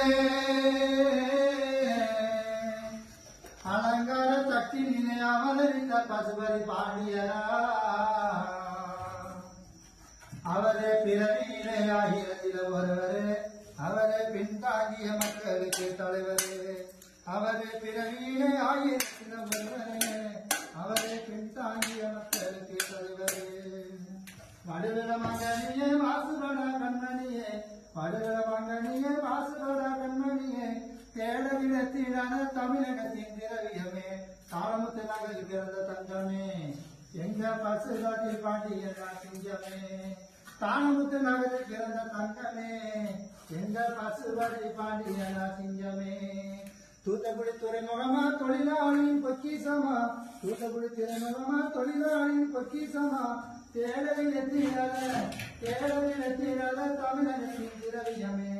தட்டினிலே அலங்கார தட்டினிலே அவதரித்த பசுபதி பாண்டியரா அவரே பிறவியிலே ஆயிரத்தில ஒருவரே அவரே பின்தாங்கிய மக்களுக்கு தலைவரே அவரே பிறவியிலே ஆயிரத்தில ஒருவரே அவரே பின்தாங்கிய மக்களுக்கு தலைவரே வடுவிட மங்கனியே வாசுபட கண்மணியே வடுவிட மங்கனியே வாசுபட கண்மணியே தேடவிடத்திலான தமிழகத்தின் திரவியமே தாளமுத்து நகரில் பிறந்த தங்கமே எங்க பசுபதி பாண்டியன் சிங்கமே தாளமுத்து நகரில் பிறந்த தங்கமே எங்க பசுபதி பாண்டியன் சிங்கமே தூத்துக்குடி துறைமுகமா தொழிலாளியின் பொக்கிசமா தூத்துக்குடி துறைமுகமா தொழிலாளியின் பொக்கிசமா தேடலில் எத்திராத தமிழகத்தின் திரவியமே